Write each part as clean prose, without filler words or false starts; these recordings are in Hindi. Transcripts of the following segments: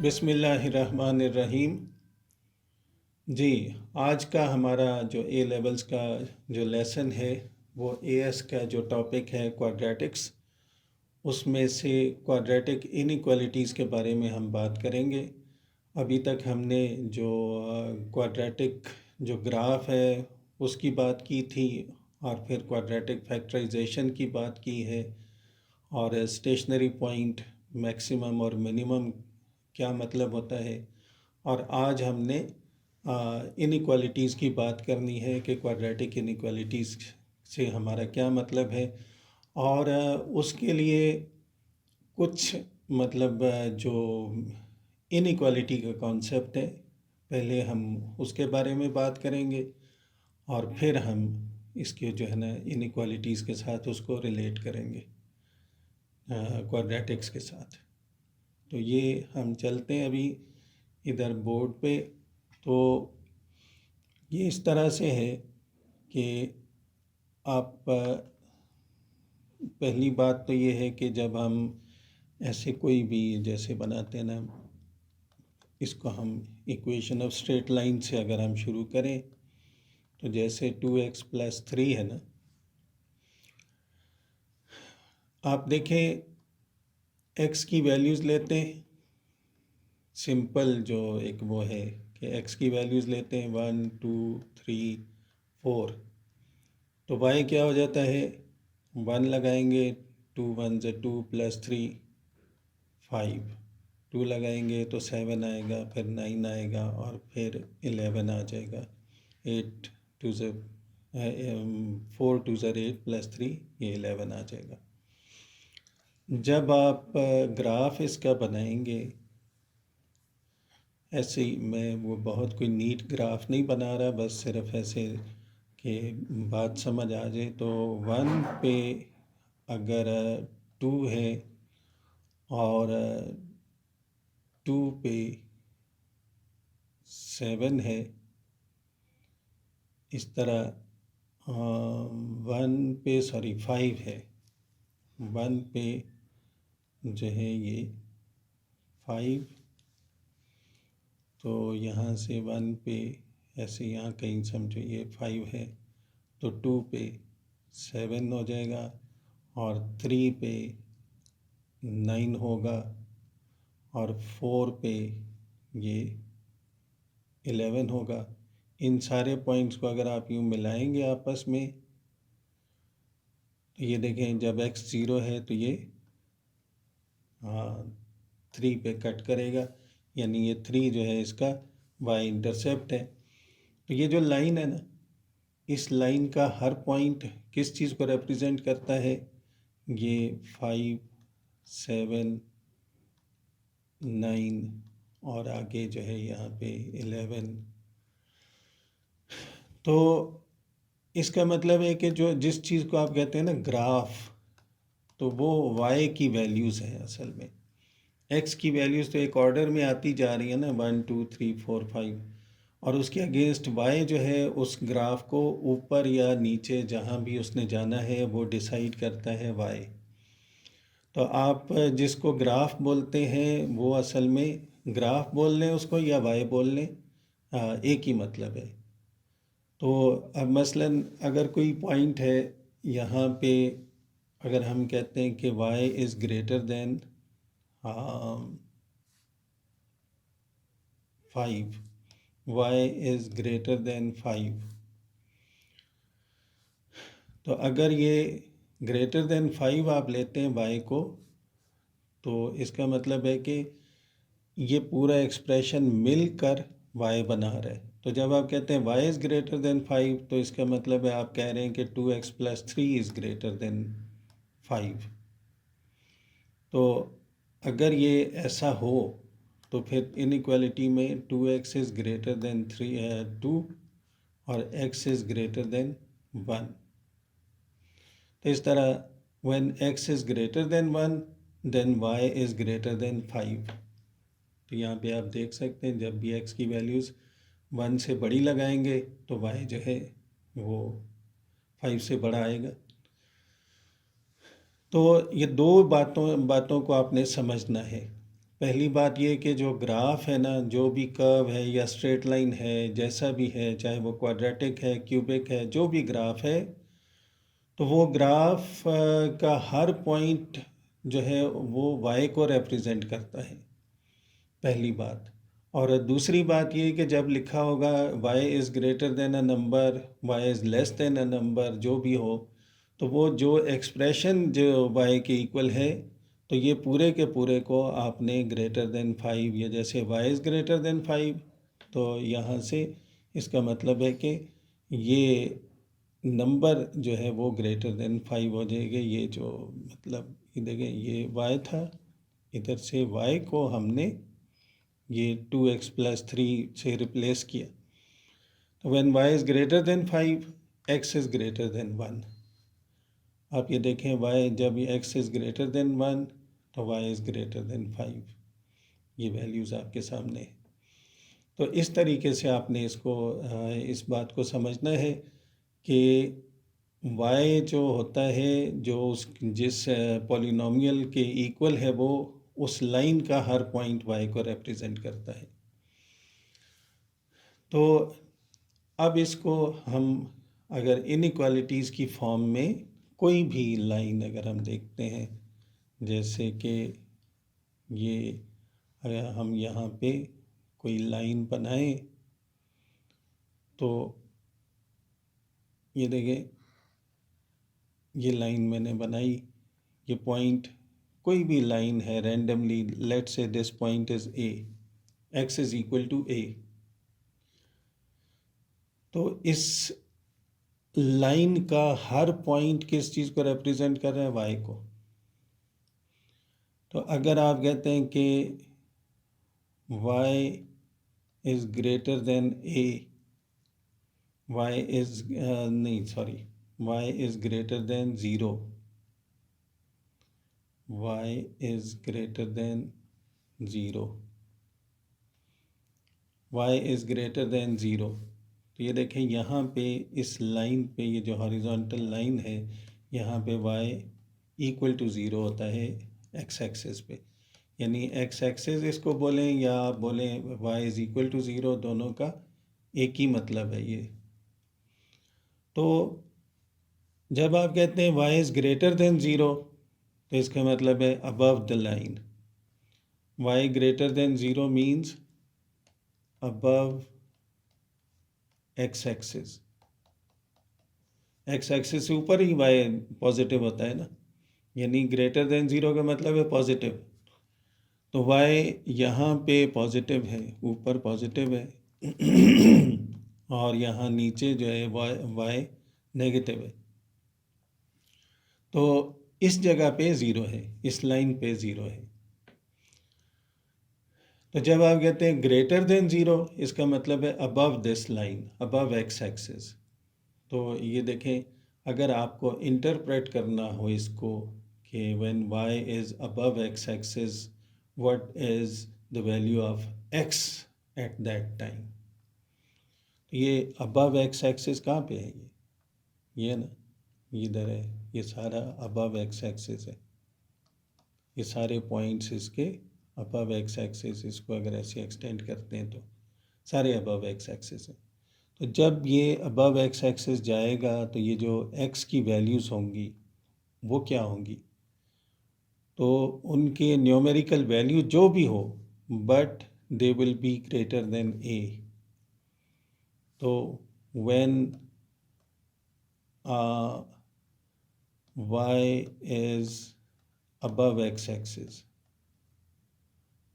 बिस्मिल्लाहिर्रहमानिर्रहीम। जी, आज का हमारा जो ए लेवल्स का जो लेसन है वो एएस का जो टॉपिक है क्वाड्रेटिक्स, उसमें से क्वाड्रेटिक इनइक्वालिटीज़ के बारे में हम बात करेंगे। अभी तक हमने जो क्वाड्रेटिक जो ग्राफ है उसकी बात की थी, और फिर क्वाड्रेटिक फैक्टराइजेशन की बात की है, और स्टेशनरी पॉइंट, मैक्सिमम और मिनिमम क्या मतलब होता है। और आज हमने इनइक्वालिटीज़ की बात करनी है कि क्वाड्रेटिक इनइक्वालिटीज़ से हमारा क्या मतलब है, और उसके लिए कुछ मतलब जो इनइक्वालिटी का कॉन्सेप्ट है, पहले हम उसके बारे में बात करेंगे और फिर हम इसके जो है ना इनइक्वालिटीज़ के साथ उसको रिलेट करेंगे क्वाड्रेटिक्स के साथ। तो ये हम चलते हैं अभी इधर बोर्ड पे। तो ये इस तरह से है कि आप पहली बात तो ये है कि जब हम ऐसे कोई भी जैसे बनाते हैं ना, इसको हम इक्वेशन ऑफ स्ट्रेट लाइन से अगर हम शुरू करें तो जैसे 2x+3 है ना, आप देखें x की वैल्यूज़ लेते हैं, सिंपल जो एक वो है कि x की वैल्यूज़ लेते हैं 1 2 3 4, तो y क्या हो जाता है, 1 लगाएंगे, 2 1 से 2 + 3 5, 2 लगाएंगे तो 7 आएगा, फिर 9 आएगा और फिर 11 आ जाएगा। 8 2 से 4 2 से 8 + 3 ये 11 आ जाएगा। जब आप ग्राफ इसका बनाएंगे, ऐसे ही मैं वो बहुत कोई नीट ग्राफ नहीं बना रहा, बस सिर्फ ऐसे कि बात समझ आ जाए। तो 1 पे अगर 2 है और 2 पे 7 है, इस तरह 1 पे 5 है, 1 पे जो है ये 5, तो यहाँ से 1 पे ऐसे यहाँ कहीं समझो ये 5 है, तो 2 पे 7 हो जाएगा और 3 पे 9 होगा और 4 पे ये 11 होगा। इन सारे पॉइंट्स को अगर आप यूँ मिलाएंगे आपस में, तो ये देखें जब x 0 है तो ये 3 पे कट करेगा, यानी ये 3 जो है इसका y इंटरसेप्ट है। तो ये जो लाइन है ना, इस लाइन का हर पॉइंट किस चीज़ को रिप्रेजेंट करता है, ये 5 7 9 और आगे जो है यहाँ पे 11। तो इसका मतलब है कि जो जिस चीज़ को आप कहते हैं ना ग्राफ, तो वो y की वैल्यूज़ हैं असल में। x की वैल्यूज़ तो एक ऑर्डर में आती जा रही है ना, 1 2 3 4 5, और उसके अगेंस्ट y जो है उस ग्राफ को ऊपर या नीचे जहाँ भी उसने जाना है वो डिसाइड करता है y। तो आप जिसको ग्राफ बोलते हैं वो असल में ग्राफ बोल लें उसको या y बोल लें, एक ही मतलब है। तो अब मसलन अगर कोई पॉइंट है यहाँ पे, अगर हम कहते हैं कि y is greater than 5, y is greater than 5, तो अगर ये ग्रेटर देन 5 आप लेते हैं y को, तो इसका मतलब है कि ये पूरा एक्सप्रेशन मिलकर y बना रहा है। तो जब आप कहते हैं y इज़ ग्रेटर देन 5, तो इसका मतलब है आप कह रहे हैं कि 2x+3 इज़ ग्रेटर देन 5। तो अगर ये ऐसा हो तो फिर इनइक्वालिटी में 2x इज़ ग्रेटर देन 2 और x इज़ ग्रेटर देन 1। तो इस तरह when x is greater than 1 then y is greater than 5। तो यहाँ पे आप देख सकते हैं जब भी x की वैल्यूज़ 1 से बड़ी लगाएंगे तो y जो है वो 5 से बड़ा आएगा। तो ये दो बातों को आपने समझना है। पहली बात ये कि जो ग्राफ है ना, जो भी कर्व है या स्ट्रेट लाइन है, जैसा भी है, चाहे वो क्वाड्रेटिक है, क्यूबिक है, जो भी ग्राफ है, तो वो ग्राफ का हर पॉइंट जो है वो y को रिप्रेजेंट करता है, पहली बात। और दूसरी बात ये कि जब लिखा होगा y is greater then a number, y is less then a number, जो भी हो, तो वो जो एक्सप्रेशन जो y के इक्वल है, तो ये पूरे के पूरे को आपने ग्रेटर देन 5, या जैसे y इज़ ग्रेटर देन 5, तो यहाँ से इसका मतलब है कि ये नंबर जो है वो ग्रेटर देन 5 हो जाएगा। ये जो मतलब ये देखें, ये y था, इधर से y को हमने ये 2x+3 से रिप्लेस किया, तो when y is greater than 5, x is greater than 1। आप ये देखें, y जब ये x इज़ ग्रेटर देन 1 तो y इज़ ग्रेटर देन 5, ये वैल्यूज़ आपके सामने है। तो इस तरीके से आपने इसको इस बात को समझना है कि y जो होता है, जो उस जिस पॉलिनोमियल के इक्वल है, वो उस लाइन का हर पॉइंट y को रिप्रेजेंट करता है। तो अब इसको हम अगर इनइक्वालिटीज़ की फॉर्म में कोई भी लाइन अगर हम देखते हैं, जैसे कि ये अगर हम यहाँ पे कोई लाइन बनाएं, तो ये देखें, ये लाइन मैंने बनाई, ये पॉइंट कोई भी लाइन है randomly, let say this point is a, x is equal to a। तो इस लाइन का हर पॉइंट किस चीज़ को रिप्रेजेंट कर रहा है? y को। तो अगर आप कहते हैं कि y is greater than a, y is नहीं sorry, y is greater than 0, y is greater than 0, y is greater than 0। तो ये देखें, यहाँ पे इस लाइन पे, ये जो हॉरिजॉन्टल लाइन है, यहाँ पे y इक्वल टू 0 होता है x एक्सिस पे, यानी x एक्सिस इसको बोलें या आप बोलें y इज़ इक्वल टू 0, दोनों का एक ही मतलब है ये। तो जब आप कहते हैं y इज़ ग्रेटर देन 0, तो इसका मतलब है above the line. y greater than 0 means above x axis, x axis से ऊपर ही y पॉजिटिव होता है ना, यानी ग्रेटर देन 0 का मतलब है पॉजिटिव। तो y यहाँ पे पॉजिटिव है, ऊपर पॉजिटिव है और यहाँ नीचे जो है y नेगेटिव है। तो इस जगह पे 0 है, इस लाइन पे 0 है। तो जब आप कहते हैं ग्रेटर देन 0, इसका मतलब है above this line, above x axis. तो ये देखें, अगर आपको इंटरप्रेट करना हो इसको कि when y is above x axis, what is the value of x at that time. ये अबव x एक्सिस कहाँ पे है? ये ना, इधर है, ये सारा अबव x एक्सिस है, ये सारे पॉइंट्स इसके अबव x एक्सिस, इसको अगर ऐसे एक्सटेंड करते हैं तो सारे अबव x एक्सिस है। तो जब ये अबव x एक्सिस जाएगा, तो ये जो x की वैल्यूज़ होंगी वो क्या होंगी? तो उनके न्यूमेरिकल वैल्यू जो भी हो, but they will be greater than a। तो when y is above x axis,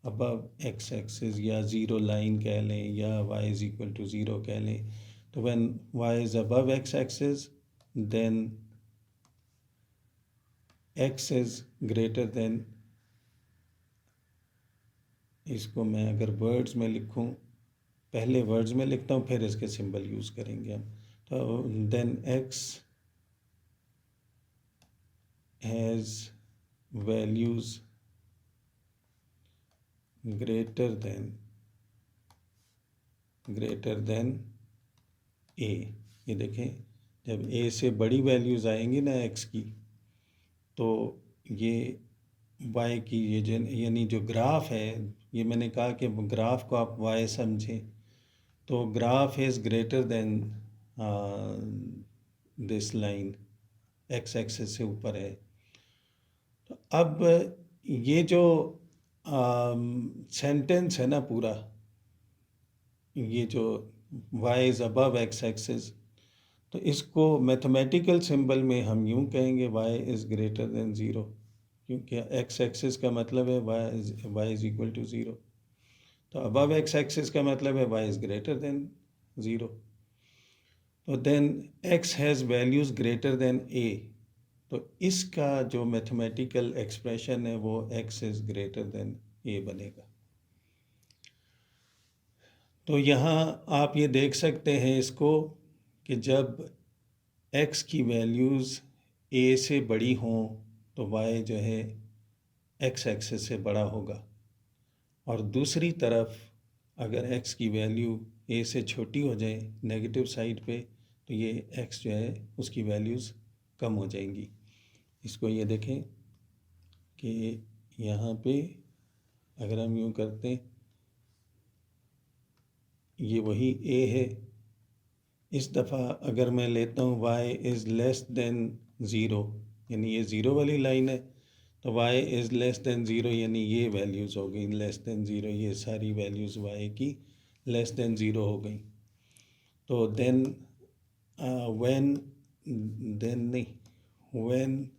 above x axis या ज़ीरो लाइन कह लें या y is equal to 0 कह लें, तो when y is above x axis, then x is greater than, इसको मैं अगर वर्ड्स में लिखूं, पहले वर्ड्स में लिखता हूँ फिर इसके सिंबल यूज़ करेंगे हम। तो then x has values greater than a। ये देखें, जब a से बड़ी वैल्यूज़ आएंगी ना x की, तो ये वाई की ये जो यानी जो ग्राफ है, ये मैंने कहा कि ग्राफ को आप वाई समझें, तो graph is greater then this line, x axis से ऊपर है। तो अब ये जो सेंटेंस है ना पूरा, ये जो y is above x axis, तो इसको मैथमेटिकल सिंबल में हम यूँ कहेंगे y is greater than zero, क्योंकि एक्स एक्सिस का मतलब है y is equal to zero. तो अबव एक्स एक्सिस का मतलब है y is greater than zero. तो then x has values greater than a, तो इसका जो मैथमेटिकल एक्सप्रेशन है वो x is greater than a बनेगा। तो यहाँ आप ये देख सकते हैं इसको कि जब x की वैल्यूज़ a से बड़ी हों तो y जो है x एक्सिस से बड़ा होगा, और दूसरी तरफ अगर x की वैल्यू a से छोटी हो जाए नेगेटिव साइड पे, तो ये x जो है उसकी वैल्यूज़ कम हो जाएंगी। इसको ये देखें कि यहाँ पे अगर हम यूँ करते हैं, ये वही a है, इस दफ़ा अगर मैं लेता हूँ y is less than zero, यानी ये ज़ीरो वाली लाइन है, तो y is less than zero यानी ये वैल्यूज़ हो गई लेस देन ज़ीरो, ये सारी वैल्यूज़ y की लेस देन ज़ीरो हो गई। तो then when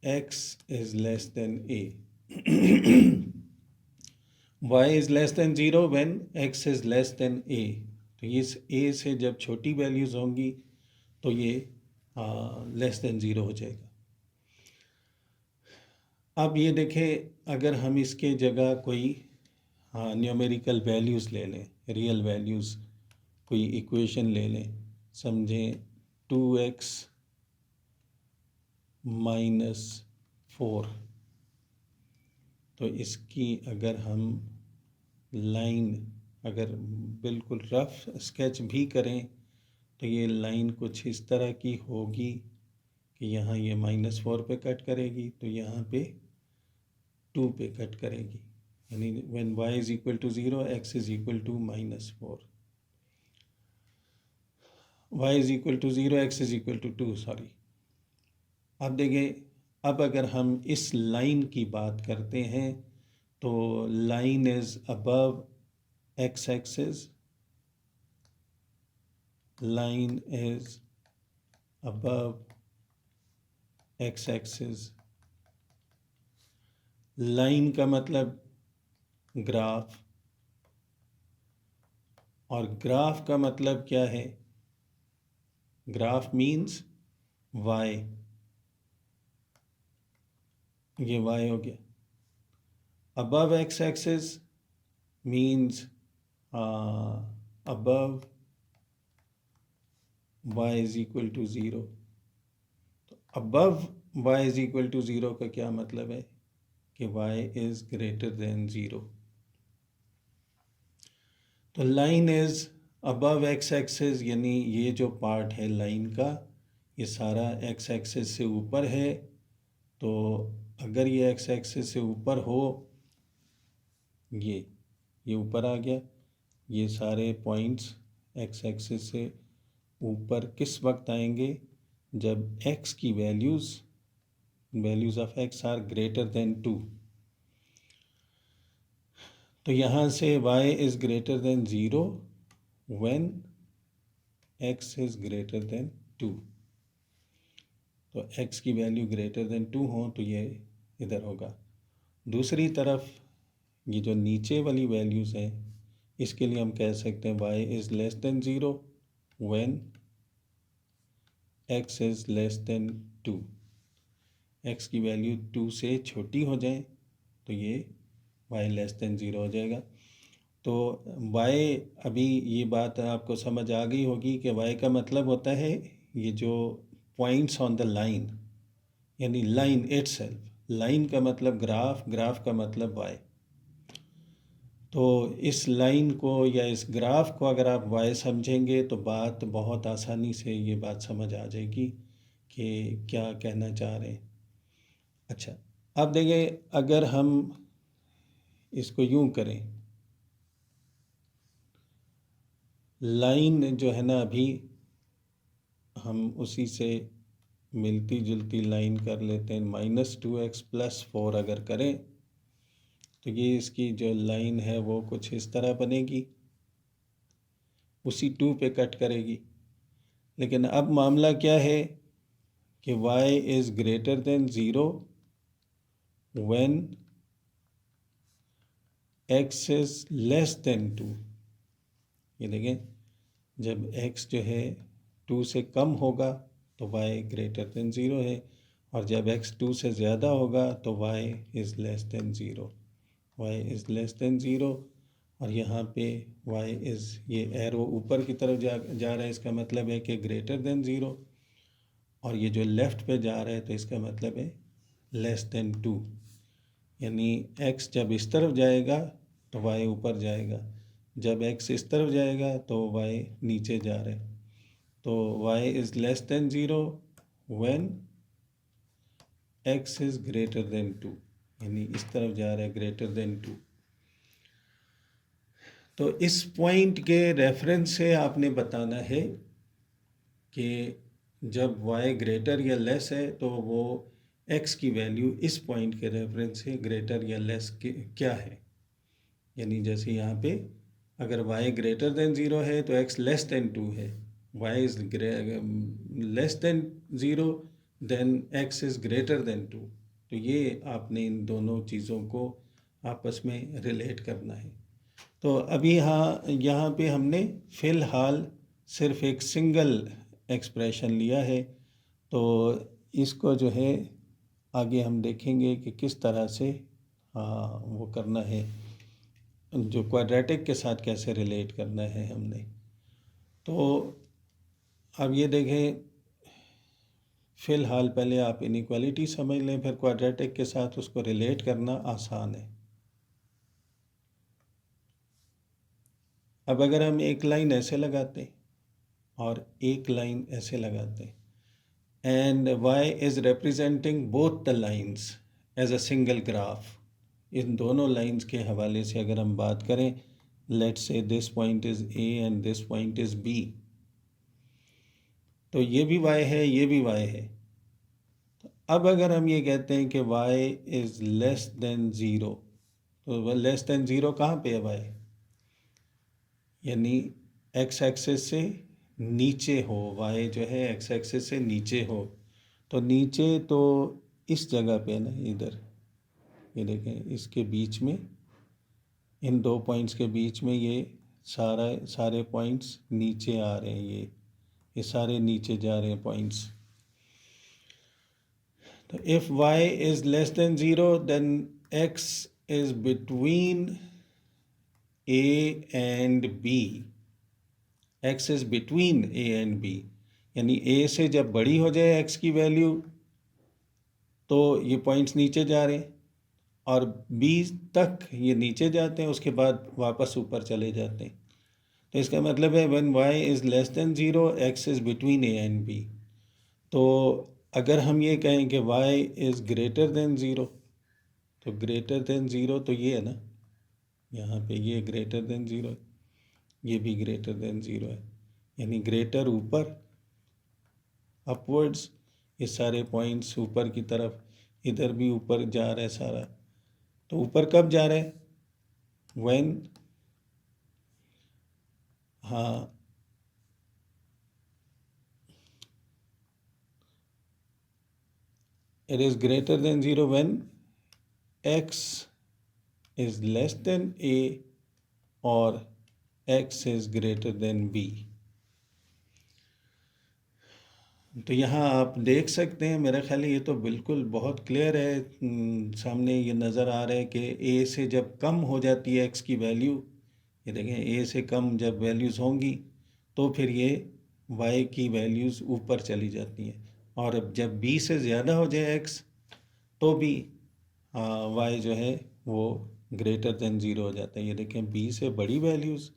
x is less than a, y is less than zero when x is less than a, तो ये a से जब छोटी वैल्यूज़ होंगी तो ये लेस देन ज़ीरो हो जाएगा। अब ये देखें, अगर हम इसके जगह कोई न्यूमेरिकल वैल्यूज़ ले लें, रियल वैल्यूज़, कोई इक्वेशन ले लें, समझें 2x माइनस 4, तो इसकी अगर हम लाइन अगर बिल्कुल रफ स्केच भी करें तो ये लाइन कुछ इस तरह की होगी कि यहाँ ये -4 पे कट करेगी, तो यहाँ पे 2 पे कट करेगी, यानी when y is equal to zero x is equal to -4, y is equal to zero x is equal to 2, sorry. अब देखें, अब अगर हम इस लाइन की बात करते हैं तो line is above x axis, line is above x axis। Line का मतलब ग्राफ, और ग्राफ का मतलब क्या है? ग्राफ मीन्स y, ये y हो गया। Above x axis means above y is equal to zero. तो above y is equal to zero का क्या मतलब है कि y is greater than zero. तो line is above x axis, यानी ये जो पार्ट है लाइन का ये सारा एक्स एक्सिस से ऊपर है। तो अगर ये एक्स एक्सिस से ऊपर हो, ये ऊपर आ गया, ये सारे पॉइंट्स एक्स एक्सिस से ऊपर किस वक्त आएंगे? जब x की values of x are greater than 2। तो यहाँ से y is greater than zero when x is greater than 2। तो x की वैल्यू ग्रेटर देन 2 हो तो ये इधर होगा। दूसरी तरफ ये जो नीचे वाली वैल्यूज़ हैं, इसके लिए हम कह सकते हैं y is less than zero when x is less than 2। x की वैल्यू 2 से छोटी हो जाए तो ये y लेस देन ज़ीरो हो जाएगा। तो y, अभी ये बात आपको समझ आ गई होगी कि y का मतलब होता है ये जो पॉइंट्स ऑन द लाइन, यानी लाइन इटसेल्फ। लाइन का मतलब ग्राफ, ग्राफ का मतलब y। तो इस लाइन को या इस ग्राफ को अगर आप y समझेंगे तो बात बहुत आसानी से ये बात समझ आ जाएगी कि क्या कहना चाह रहे हैं। अच्छा, अब देखिए, अगर हम इसको यूं करें, लाइन जो है ना, अभी हम उसी से मिलती जुलती लाइन कर लेते हैं। -2x+4 अगर करें तो ये इसकी जो लाइन है वो कुछ इस तरह बनेगी, उसी 2 पे कट करेगी। लेकिन अब मामला क्या है कि y is greater than 0 when x is less than 2। ये देखें, जब x जो है 2 से कम होगा तो y ग्रेटर देन 0 है, और जब x 2 से ज़्यादा होगा तो y is less than 0। y is less than 0, और यहाँ पे y इज़, ये एरो ऊपर की तरफ जा रहा है, इसका मतलब है कि ग्रेटर देन 0, और ये जो लेफ़्ट पे जा रहा है तो इसका मतलब है लेस देन 2। यानी x जब इस तरफ जाएगा तो y ऊपर जाएगा, जब x इस तरफ जाएगा तो y नीचे जा रहा है। तो y is less than 0 when x is greater than 2, यानी इस तरफ जा रहा है, ग्रेटर देन 2। तो इस पॉइंट के रेफरेंस से आपने बताना है कि जब y ग्रेटर या लेस है तो वो x की वैल्यू इस पॉइंट के रेफरेंस से ग्रेटर या लेस क्या है। यानी जैसे यहाँ पे अगर y ग्रेटर देन 0 है तो x लेस देन 2 है, y is less than 0 then x is greater than 2। तो ये आपने इन दोनों चीज़ों को आपस में रिलेट करना है। तो अभी यहाँ पे हमने फ़िलहाल सिर्फ एक सिंगल एक्सप्रेशन लिया है, तो इसको जो है आगे हम देखेंगे कि किस तरह से वो करना है, जो क्वाड्रेटिक के साथ कैसे रिलेट करना है हमने। तो अब ये देखें, फ़िलहाल पहले आप इनइक्वालिटी समझ लें, फिर क्वाड्रेटिक के साथ उसको रिलेट करना आसान है। अब अगर हम एक लाइन ऐसे लगाते और एक लाइन ऐसे लगाते, and y is representing both the lines as a single graph, इन दोनों लाइंस के हवाले से अगर हम बात करें, let's say this point is a and this point is b, तो ये भी y है, ये भी y है। तो अब अगर हम ये कहते हैं कि y इज़ लेस देन 0, तो लेस देन 0 कहाँ पे है y, यानी x एक्सिस से नीचे हो, y जो है x एक्सिस से नीचे हो, तो नीचे तो इस जगह पे ना, इधर ये देखें, इसके बीच में, इन दो पॉइंट्स के बीच में ये सारे पॉइंट्स नीचे आ रहे हैं, ये सारे नीचे जा रहे हैं पॉइंट्स। तो if y is less than 0 then x is between a and b, x is between a and b, यानी a से जब बड़ी हो जाए x की वैल्यू तो ये पॉइंट्स नीचे जा रहे हैं, और b तक ये नीचे जाते हैं, उसके बाद वापस ऊपर चले जाते हैं। तो इसका मतलब है when y is less than 0 x is between a and b। तो अगर हम ये कहें कि y इज़ ग्रेटर देन 0, तो ग्रेटर देन 0 तो ये है ना, यहाँ पे ये ग्रेटर देन 0 है, ये भी ग्रेटर देन 0 है, यानी ग्रेटर ऊपर, अपवर्ड्स, ये सारे पॉइंट्स ऊपर की तरफ, इधर भी ऊपर जा रहा है सारा। तो ऊपर कब जा रहा है, व्हेन, हाँ, it is greater than 0 when x is less than a और x is greater than b। तो यहाँ आप देख सकते हैं, मेरा ख्याल है ये तो बिल्कुल बहुत क्लियर है, सामने ये नज़र आ रहा है कि a से जब कम हो जाती है x की वैल्यू, ये देखें a से कम जब वैल्यूज़ होंगी तो फिर ये y की वैल्यूज़ ऊपर चली जाती हैं, और अब जब b से ज़्यादा हो जाए x तो भी y जो है वो ग्रेटर देन 0 हो जाता है। ये देखें, b से बड़ी वैल्यूज़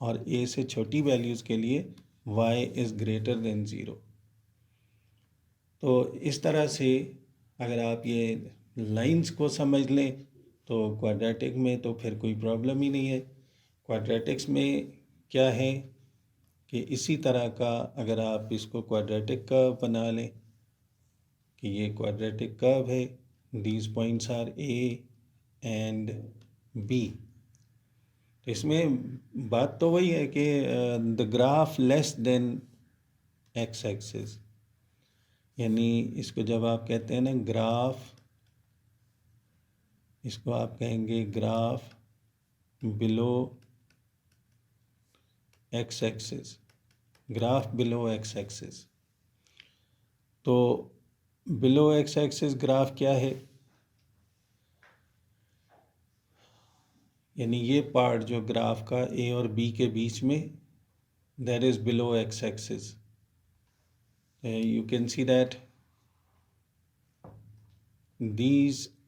और a से छोटी वैल्यूज़ के लिए y इज़ ग्रेटर देन 0। तो इस तरह से अगर आप ये लाइंस को समझ लें तो क्वाड्रेटिक में तो फिर कोई प्रॉब्लम ही नहीं है। क्वाड्रेटिक्स में क्या है कि इसी तरह का अगर आप इसको क्वाड्रेटिक कर्व बना लें कि ये क्वाड्रेटिक कर्व है, these points are A and B, तो इसमें बात तो वही है कि the graph less than x axis, यानी इसको जब आप कहते हैं ना ग्राफ, इसको आप कहेंगे graph below x axis, graph below x axis. तो बिलो एक्स एक्सिस ग्राफ क्या है, यानी ये पार्ट जो ग्राफ का ए और बी के बीच में, that is below x axis. You can see that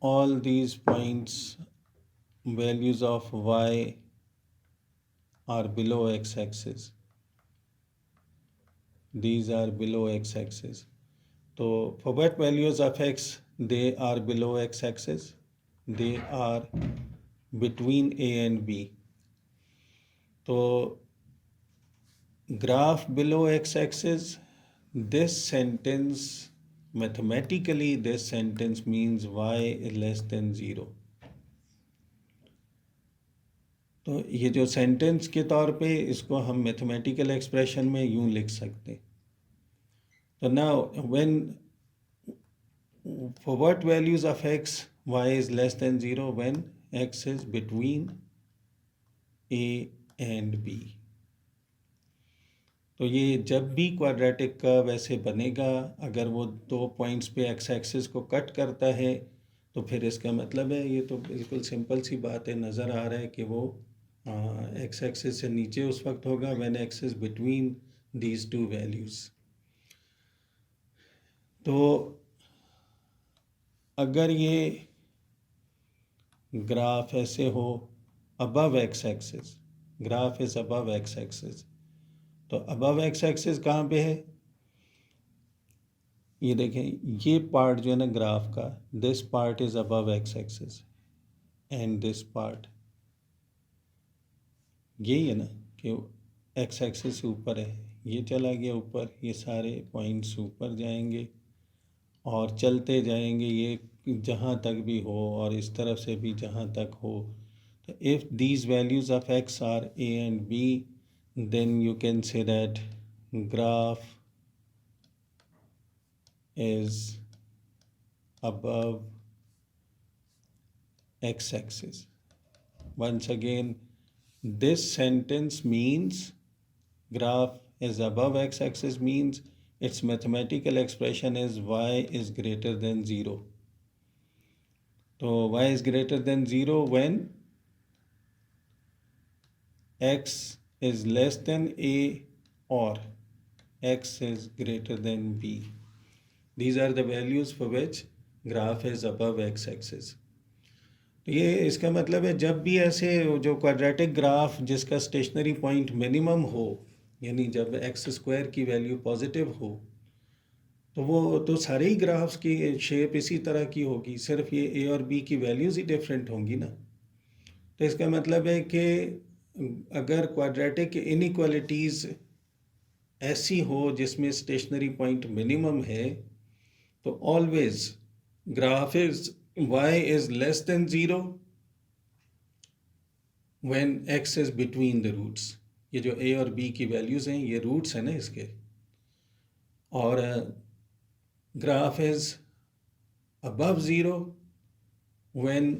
all these points, values of y are below x-axis. These are below x-axis. So for what values of x they are below x-axis? They are between a and b. So graph below x-axis, this sentence, mathematically this sentence means y is less than 0. तो ये जो सेंटेंस के तौर पे इसको हम मैथमेटिकल एक्सप्रेशन में यूं लिख सकते हैं। तो now when for what values of x y is less than 0, when x is between a and b। तो ये जब भी क्वाड्रेटिक कर्व ऐसे बनेगा, अगर वो 2 पॉइंट्स पे एक्स एक्सिस को कट करता है तो फिर इसका मतलब है, ये तो बिल्कुल सिंपल सी बात है, नज़र आ रहा है कि वो एक्स एक्सिस से नीचे उस वक्त होगा when x is between these two values. तो अगर ये ग्राफ ऐसे हो above x axis, graph is above x axis, तो अबव एक्स एक्सिस कहाँ पे है, ये देखें, ये पार्ट जो है ना ग्राफ का, this part is above x axis and this part, यही है ना कि एक्स एक्सिस से ऊपर है, ये चला गया ऊपर, ये सारे पॉइंट्स ऊपर जाएंगे और चलते जाएंगे, ये जहाँ तक भी हो और इस तरफ से भी जहाँ तक हो। तो if these values of x are A and B, then you can say that graph is above x-axis. Once again, this sentence means graph is above x-axis means its mathematical expression is y is greater than 0. So y is greater than 0 when x is less than a or x is greater than b. These are the values for which graph is above x axis. तो ये इसका मतलब है जब भी ऐसे जो क्वाड्रेटिक ग्राफ जिसका स्टेशनरी पॉइंट मिनिमम हो, यानी जब एक्स स्क्वायर की वैल्यू पॉजिटिव हो, तो वो तो सारे ही ग्राफ्स की शेप इसी तरह की होगी, सिर्फ ये ए और बी की वैल्यूज़ ही डिफरेंट होंगी ना। तो इसका मतलब है कि अगर क्वाड्रेटिक इनइक्वालिटीज़ ऐसी हो जिसमें स्टेशनरी पॉइंट मिनिमम है, तो always graph is y is less than 0 when x is between the roots. ये जो a और b की वैल्यूज़ हैं ये रूट्स हैं ना इसके, और graph is above 0 when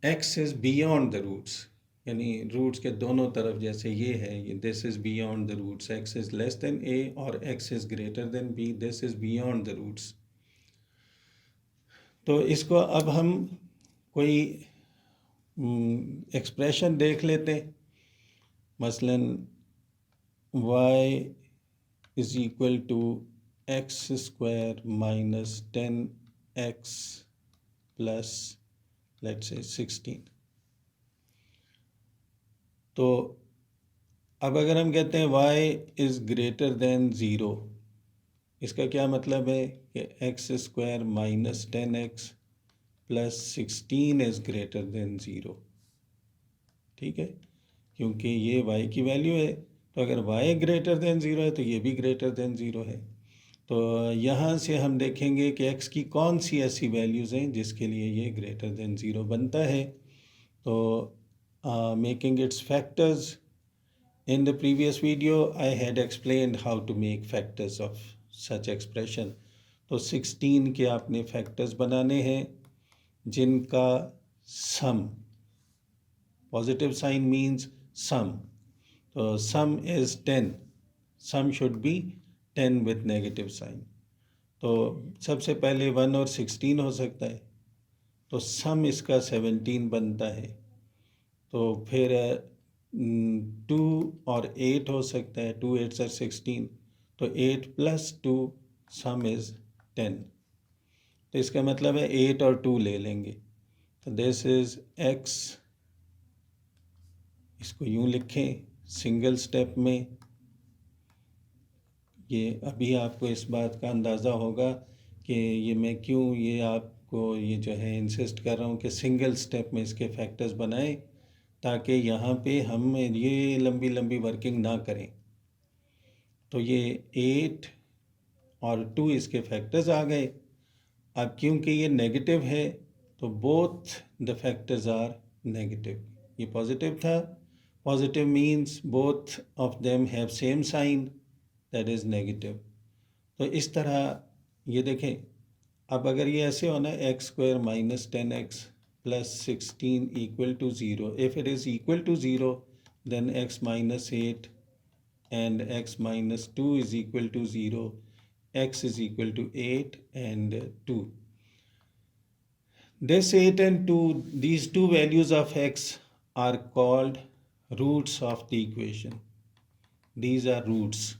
x is beyond the roots, यानी रूट्स के दोनों तरफ, जैसे ये है, ये this is beyond the roots, x is less than a और x is greater than b, this is beyond the roots. तो इसको अब हम कोई एक्सप्रेशन देख लेते हैं, मसलन y is equal to x square minus 10x plus let's say 16। तो अब अगर हम कहते हैं y इज़ ग्रेटर देन 0, इसका क्या मतलब है कि x square minus 10x plus 16 is greater than 0। ठीक है, क्योंकि ये y की वैल्यू है, तो अगर y ग्रेटर देन 0 है तो ये भी ग्रेटर देन 0 है। तो यहाँ से हम देखेंगे कि x की कौन सी ऐसी वैल्यूज़ हैं जिसके लिए ये ग्रेटर देन 0 बनता है। तो making it's factors, in the previous video I had explained how to make factors of such expression। तो 16 के आपने फैक्टर्स बनाने हैं जिनका sum, positive sign means sum, तो sum is 10, sum should be 10 with negative sign. तो सबसे पहले 1 और 16 हो सकता है, तो सम इसका 17 बनता है। तो फिर 2 और 8 हो सकता है, 2 8 are 16, तो 8 प्लस 2 सम इज़ 10। तो इसका मतलब है 8 और 2 ले लेंगे, तो दिस इज़ x। इसको यूँ लिखें सिंगल स्टेप में। ये अभी आपको इस बात का अंदाज़ा होगा कि ये मैं क्यों ये आपको ये जो है इंसिस्ट कर रहा हूँ कि सिंगल स्टेप में इसके फैक्टर्स बनाएं, ताकि यहाँ पे हम ये लंबी लंबी वर्किंग ना करें। तो ये 8 और 2 इसके फैक्टर्स आ गए। अब क्योंकि ये नेगेटिव है तो both the factors are negative. ये पॉजिटिव था, positive means both of them have same sign, that is negative. तो इस तरह ये देखें, अब अगर ये ऐसे होना x square minus 10x plus 16 equal to 0, if it is equal to 0 then x minus 8 and x minus 2 is equal to 0, x is equal to 8 and 2. This 8 and 2, these two values of x are called roots of the equation. These are roots.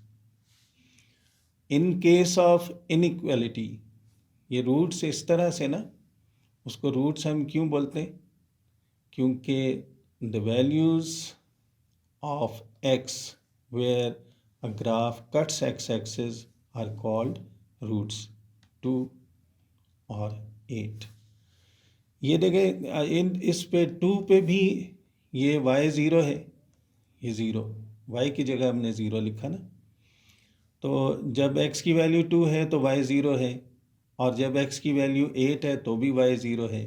In case of inequality, ये रूट्स इस तरह से ना, उसको रूट्स हम क्यों बोलते हैं? क्योंकि the values of x where a graph cuts x axis are called roots 2 और 8। ये देखें इस पे 2 पे भी ये y 0 है, ये 0, y की जगह हमने 0 लिखा ना। तो जब x की वैल्यू 2 है तो y 0 है, और जब x की वैल्यू 8 है तो भी y 0 है।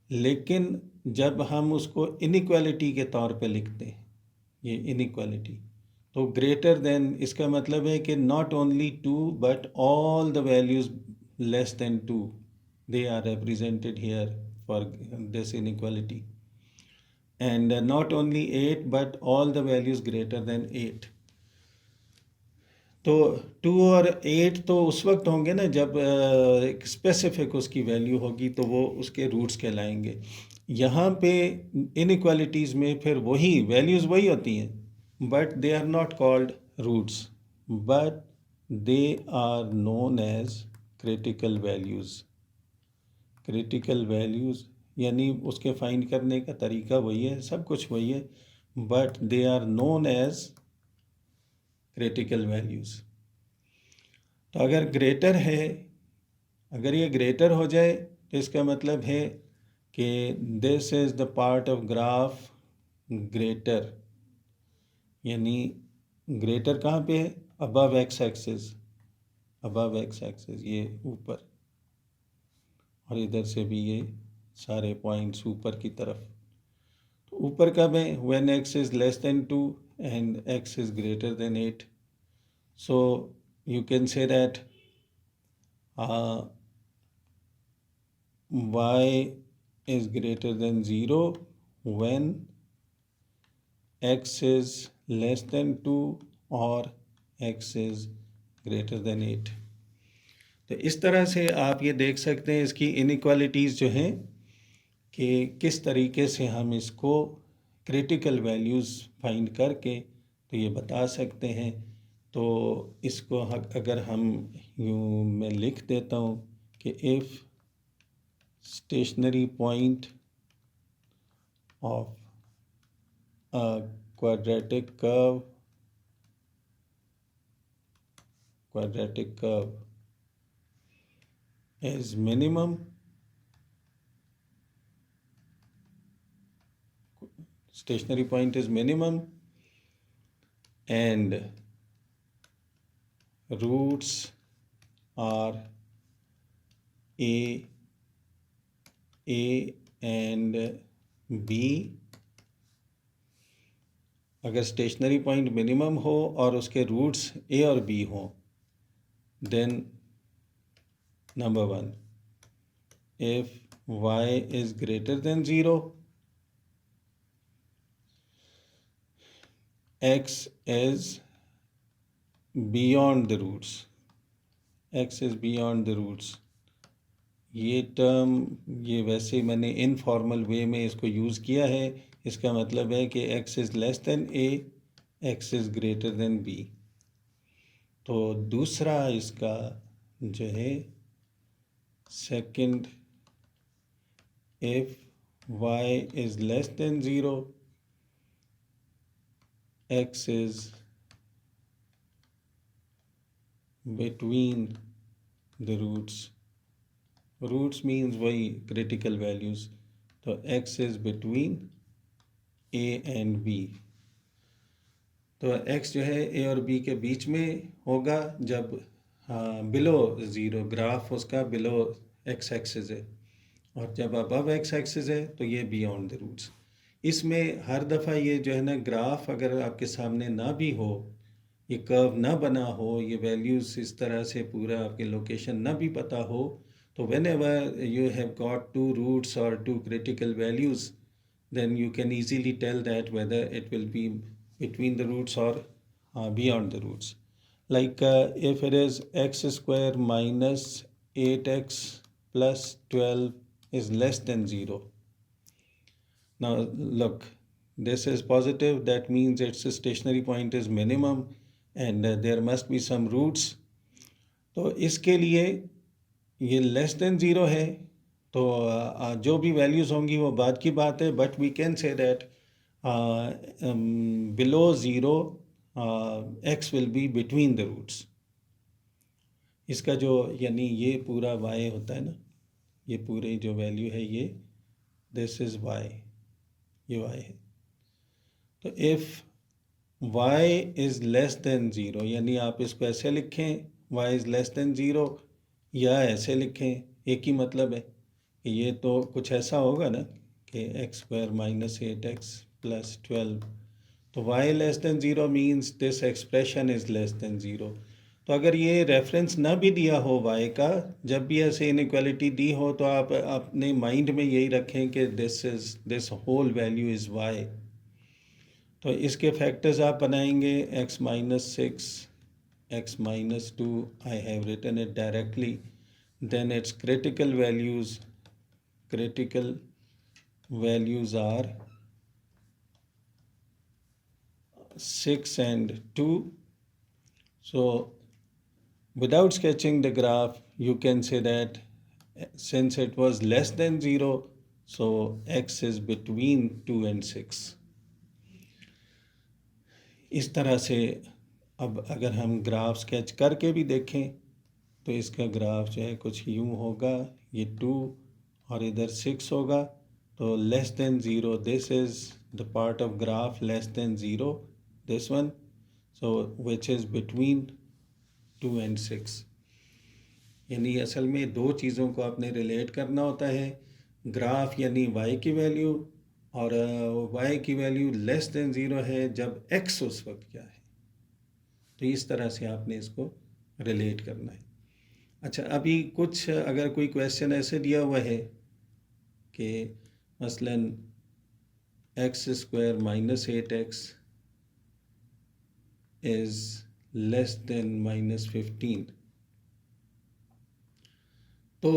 लेकिन जब हम उसको इनइक्वालिटी के तौर पे लिखते हैं, ये इनइक्वालिटी, तो ग्रेटर देन, इसका मतलब है कि not only 2 but all the values less than 2 they are represented here for this inequality, and not only 8 but all the values greater than 8। तो 2 और 8 तो उस वक्त होंगे ना जब एक स्पेसिफिक उसकी वैल्यू होगी, तो वो उसके रूट्स कहलाएंगे। यहाँ पे इनइक्वालिटीज़ में फिर वही वैल्यूज़ वही होती हैं, but they are not called roots, but they are known as critical values. Critical values यानी उसके फाइंड करने का तरीका वही है, सब कुछ वही है, but they are known as critical values. तो अगर ग्रेटर है, अगर ये ग्रेटर हो जाए तो इसका मतलब है कि this is the part of graph greater, यानी ग्रेटर कहाँ पे है? Above x axis, above x axis, ये ऊपर, और इधर से भी ये सारे पॉइंट्स ऊपर की तरफ। तो ऊपर कब है? When x is less than 2 and x is greater than 8। So you can say that y is greater than 0 when x is less than 2 or x is greater than 8। तो इस तरह से आप ये देख सकते हैं इसकी इनइक्वालिटीज़ जो हैं कि किस तरीके से हम इसको क्रिटिकल वैल्यूज़ फाइंड करके तो ये बता सकते हैं। तो इसको अगर हम यूँ मैं लिख देता हूँ कि if stationary point of a quadratic curve is minimum stationary point is minimum and roots are A and B। अगर स्टेशनरी पॉइंट मिनिमम हो और उसके रूट्स ए और बी हो, then number 1, if y is greater than 0, x is beyond the roots, x is beyond the roots। ये टर्म ये वैसे मैंने इनफॉर्मल वे में इसको यूज़ किया है। इसका मतलब है कि x is less than a, x is greater than b। तो दूसरा इसका जो है second, if y is less than 0, x is between the roots. Roots means वही क्रिटिकल वैल्यूज़। तो x is between a and b। तो x जो है a और b के बीच में होगा जब बिलो ज़ीरो, ग्राफ उसका बिलो x एक्सिस है, और जब अबव x एक्सिस है तो ये बियॉन्ड द रूट्स। इसमें हर दफ़ा ये जो है ना, ग्राफ अगर आपके सामने ना भी हो, ये कर्व ना बना हो, ये वैल्यूज़ इस तरह से पूरा आपके लोकेशन ना भी पता हो, तो whenever you have got two roots और two critical values, then you can easily tell that whether it will be between the roots or beyond the roots. Like if it is x square minus 8x plus 12 is less than 0. Now look, this is positive, that means its stationary point is minimum and there must be some roots. तो इसके लिए ये लेस देन ज़ीरो है, तो जो भी वैल्यूज़ होंगी वो बाद की बात है, but we can say that below zero x will be between the roots. इसका जो यानी ये पूरा y होता है ना, ये पूरी जो वैल्यू है ये दिस इज़ y, ये y है। तो if y is than than zero, यानी आप इसको ऐसे लिखें y is less than zero, या ऐसे लिखें, एक ही मतलब है कि ये तो कुछ ऐसा होगा ना कि x square minus 8x plus 12, तो y less than zero means this expression is less than zero. तो अगर ये रेफरेंस ना भी दिया हो y का, जब भी ऐसे इनइक्वालिटी दी हो, तो आप अपने माइंड में यही रखें कि this whole value is y। तो इसके फैक्टर्स आप बनाएंगे, x minus 6, x minus 2, I have written it directly, then its critical values are 6 and 2. So without sketching the graph, you can say that since it was less than 0, so x is between 2 and 6। इस तरह से अब अगर हम ग्राफ स्केच करके भी देखें तो इसका ग्राफ जो है कुछ यूँ होगा, ये 2 और इधर 6 होगा, तो less than zero, this is the part of graph less than zero, this one, so which is between 2 and 6। यानी असल में दो चीज़ों को आपने रिलेट करना होता है, ग्राफ यानी y की वैल्यू, और y की वैल्यू लेस देन ज़ीरो है जब x उस वक्त क्या है। तो इस तरह से आपने इसको रिलेट करना है। अच्छा, अभी कुछ अगर कोई क्वेश्चन ऐसे दिया हुआ है कि मसलन x square minus 8x is less then minus 15, तो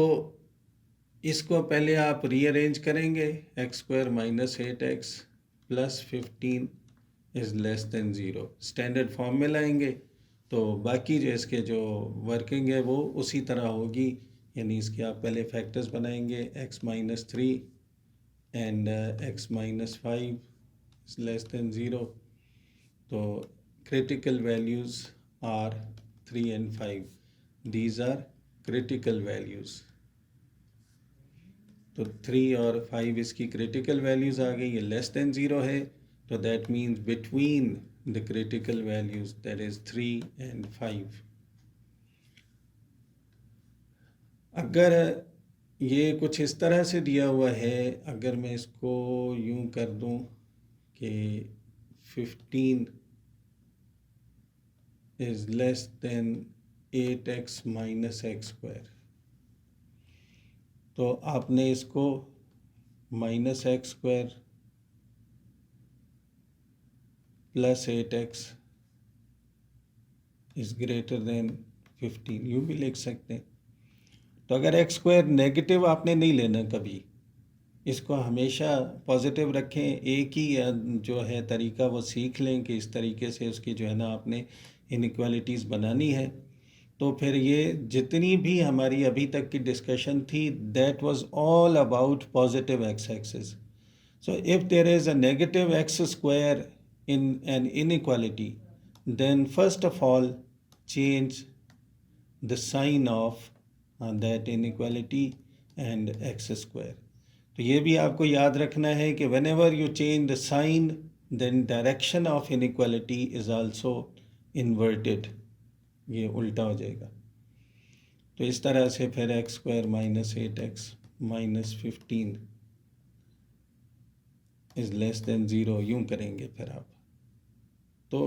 इसको पहले आप रीअरेंज करेंगे, x square minus 8x plus 15 is less than zero, standard form में लाएंगे, तो बाकी जो इसके जो वर्किंग है वो उसी तरह होगी। यानी इसके आप पहले फैक्टर्स बनाएंगे, x minus 3 and x minus 5 is less than zero, तो critical values are 3 and 5, these are critical values. तो 3 और 5 इसकी क्रिटिकल वैल्यूज़ आ गई, ये लेस देन ज़ीरो है, तो that means between the critical values, that is 3 and 5। अगर ये कुछ इस तरह से दिया हुआ है, अगर मैं इसको यूं कर दूं कि 15 is less then 8x minus x square, तो आपने इसको minus x square plus 8x is greater then 15 यूँ भी लिख सकते हैं। तो अगर एक्स स्क्वायर नेगेटिव आपने नहीं लेना कभी, इसको हमेशा पॉजिटिव रखें। एक ही जो है तरीका वो सीख लें कि इस तरीके से उसकी जो है ना आपने इनइक्वालिटीज़ बनानी है। तो फिर ये जितनी भी हमारी अभी तक की डिस्कशन थी, that was all about positive x axis. So if there is a negative x square in an inequality, then first of all change the sign of that inequality and x square. तो ये भी आपको याद रखना है कि whenever you change the sign, then direction of inequality is also inverted, ये उल्टा हो जाएगा। तो इस तरह से फिर x square minus 8x minus 15 is less than zero यूँ करेंगे फिर आप। तो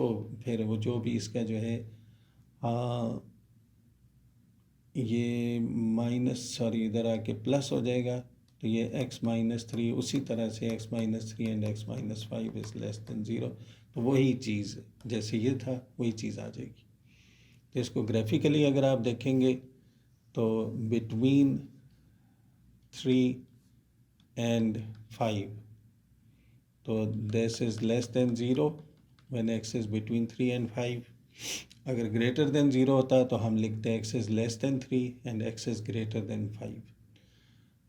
फिर वो जो भी इसका जो है ये इधर आके प्लस हो जाएगा, तो ये x माइनस 3 उसी तरह से x minus 3 and x minus 5 is less than zero. तो वही चीज़ जैसे ये था वही चीज़ आ जाएगी। तो इसको ग्राफिकली अगर आप देखेंगे तो बिटवीन 3 and 5, तो this is less than zero when x is between 3 and 5। अगर ग्रेटर देन ज़ीरो होता तो हम लिखते हैं x is less then 3 and x is greater than 5।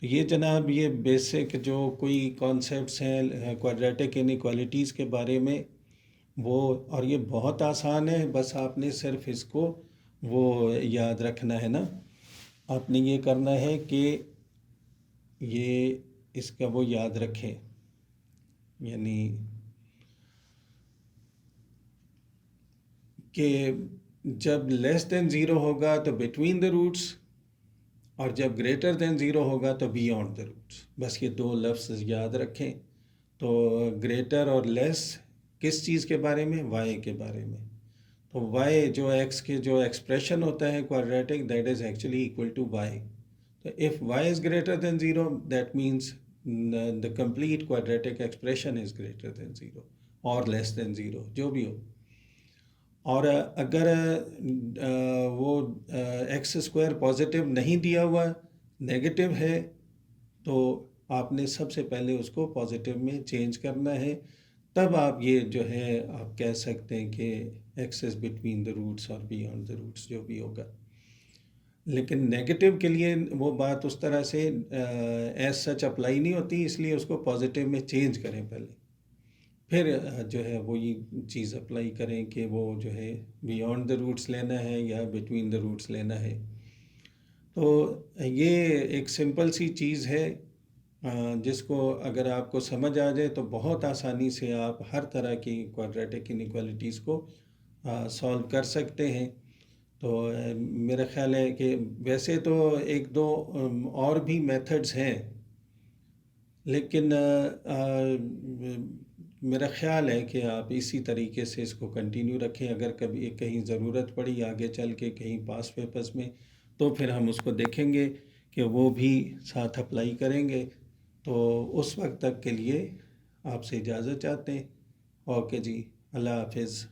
तो ये जनाब ये बेसिक जो कोई कॉन्सेप्ट्स हैं क्वाड्रेटिक इनइक्वालिटीज़ के बारे में वो, और ये बहुत आसान है, बस आपने सिर्फ इसको वो याद रखना है ना। आपने ये करना है कि ये इसका वो याद रखें, यानी कि जब लेस देन ज़ीरो होगा तो बिटवीन द रूट्स, और जब ग्रेटर देन ज़ीरो होगा तो बियॉन्ड द रूट्स। बस ये दो लफ्ज़ याद रखें। तो ग्रेटर और लेस किस चीज़ के बारे में? y के बारे में। तो y जो x के जो एक्सप्रेशन होता है quadratic, that is actually equal to y। तो if y is greater than zero, that means the complete quadratic expression is greater than zero और लेस देन ज़ीरो, जो भी हो। और अगर वो एक्स स्क्वायर पॉजिटिव नहीं दिया हुआ, नेगेटिव है, तो आपने सबसे पहले उसको पॉजिटिव में चेंज करना है। तब आप ये जो है आप कह सकते हैं कि x is between the roots और बियॉन्ड द रूट्स, जो भी होगा। लेकिन नेगेटिव के लिए वो बात उस तरह से एज सच अप्लाई नहीं होती, इसलिए उसको पॉजिटिव में चेंज करें पहले, फिर जो है वो ये चीज़ अप्लाई करें कि वो जो है बियॉन्ड द रूट्स लेना है या बिटवीन द रूट्स लेना है। तो ये एक सिंपल सी चीज़ है जिसको अगर आपको समझ आ जाए तो बहुत आसानी से आप हर तरह की क्वाड्रेटिक इनइक्वालिटीज़ को सॉल्व कर सकते हैं। तो मेरा ख़्याल है कि वैसे तो एक दो और भी मेथड्स हैं, लेकिन मेरा ख़्याल है कि आप इसी तरीके से इसको कंटिन्यू रखें। अगर कभी कहीं ज़रूरत पड़ी आगे चल के कहीं पास पेपर्स में, तो फिर हम उसको देखेंगे कि वो भी साथ अप्लाई करेंगे। तो उस वक्त तक के लिए आपसे इजाज़त चाहते हैं। ओके जी, अल्लाह हाफिज़।